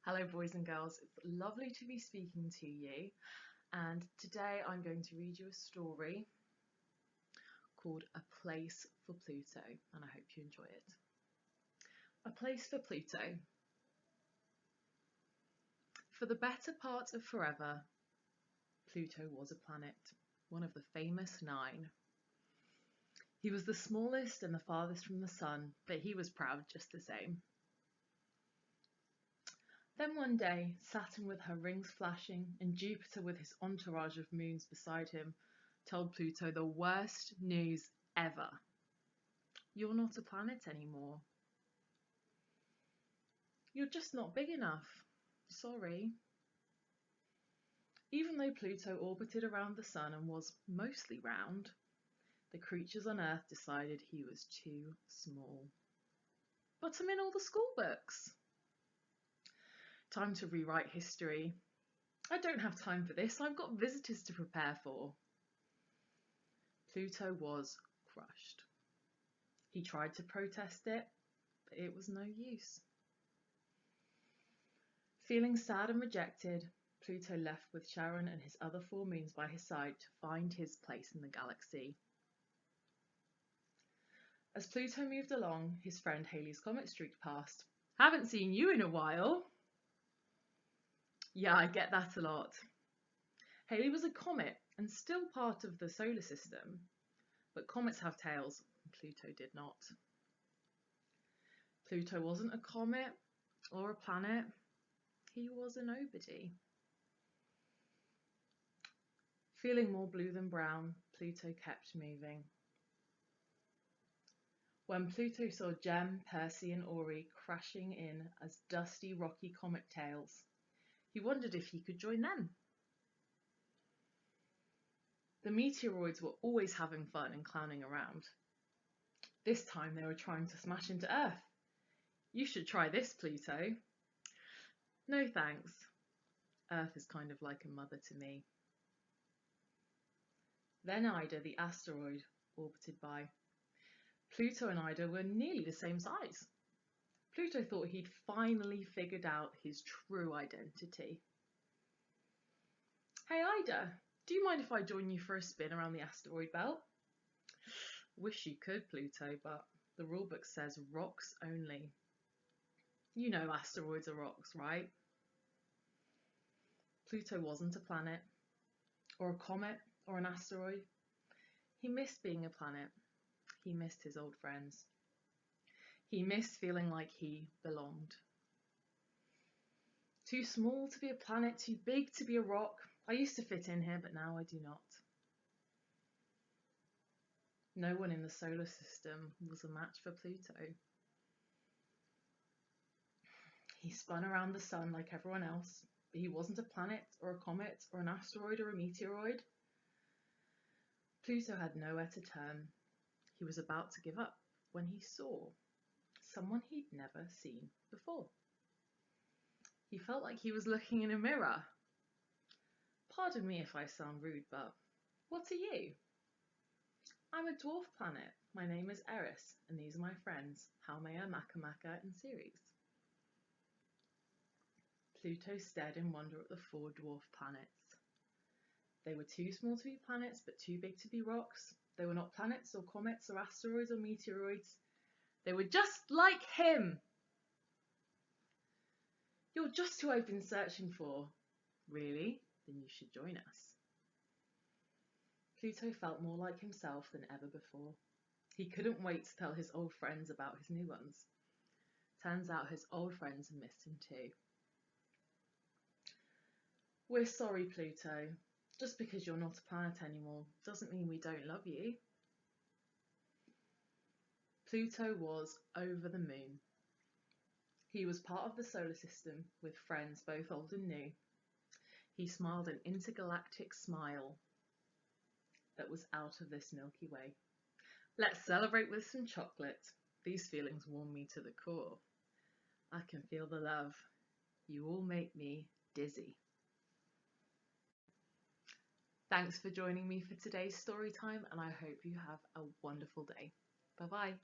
Hello boys and girls, it's lovely to be speaking to you, and today I'm going to read you a story called A Place for Pluto, and I hope you enjoy it. A Place for Pluto. For the better part of forever, Pluto was a planet, one of the famous 9. He was the smallest and the farthest from the sun, but he was proud just the same. Then one day, Saturn with her rings flashing and Jupiter with his entourage of moons beside him told Pluto the worst news ever. You're not a planet anymore. You're just not big enough. Sorry. Even though Pluto orbited around the sun and was mostly round, the creatures on Earth decided he was too small. Put him in all the school books. Time to rewrite history. I don't have time for this. I've got visitors to prepare for. Pluto was crushed. He tried to protest it, but it was no use. Feeling sad and rejected, Pluto left with Charon and his other 4 moons by his side to find his place in the galaxy. As Pluto moved along, his friend Halley's comet streaked past. Haven't seen you in a while. Yeah, I get that a lot. Halley was a comet and still part of the solar system, but comets have tails, and Pluto did not. Pluto wasn't a comet or a planet. He was a nobody. Feeling more blue than brown, Pluto kept moving. When Pluto saw Gem, Percy and Ori crashing in as dusty, rocky comet tails, he wondered if he could join them. The meteoroids were always having fun and clowning around. This time they were trying to smash into Earth. You should try this, Pluto. No thanks. Earth is kind of like a mother to me. Then Ida, the asteroid, orbited by. Pluto and Ida were nearly the same size. Pluto thought he'd finally figured out his true identity. Hey Ida, do you mind if I join you for a spin around the asteroid belt? Wish you could, Pluto, but the rulebook says rocks only. You know asteroids are rocks, right? Pluto wasn't a planet, or a comet, or an asteroid. He missed being a planet. He missed his old friends. He missed feeling like he belonged. Too small to be a planet, too big to be a rock. I used to fit in here, but now I do not. No one in the solar system was a match for Pluto. He spun around the sun like everyone else, but he wasn't a planet or a comet or an asteroid or a meteoroid. Pluto had nowhere to turn. He was about to give up when he saw someone he'd never seen before. He felt like he was looking in a mirror. Pardon me if I sound rude, but what are you? I'm a dwarf planet. My name is Eris, and these are my friends, Haumea, Makamaka, and Ceres. Pluto stared in wonder at the 4 dwarf planets. They were too small to be planets, but too big to be rocks. They were not planets or comets or asteroids or meteoroids. They were just like him. You're just who I've been searching for. Really? Then you should join us. Pluto felt more like himself than ever before. He couldn't wait to tell his old friends about his new ones. Turns out his old friends missed him too. We're sorry, Pluto. Just because you're not a planet anymore doesn't mean we don't love you. Pluto was over the moon. He was part of the solar system with friends both old and new. He smiled an intergalactic smile that was out of this Milky Way. Let's celebrate with some chocolate. These feelings warm me to the core. I can feel the love. You all make me dizzy. Thanks for joining me for today's story time, and I hope you have a wonderful day. Bye-bye.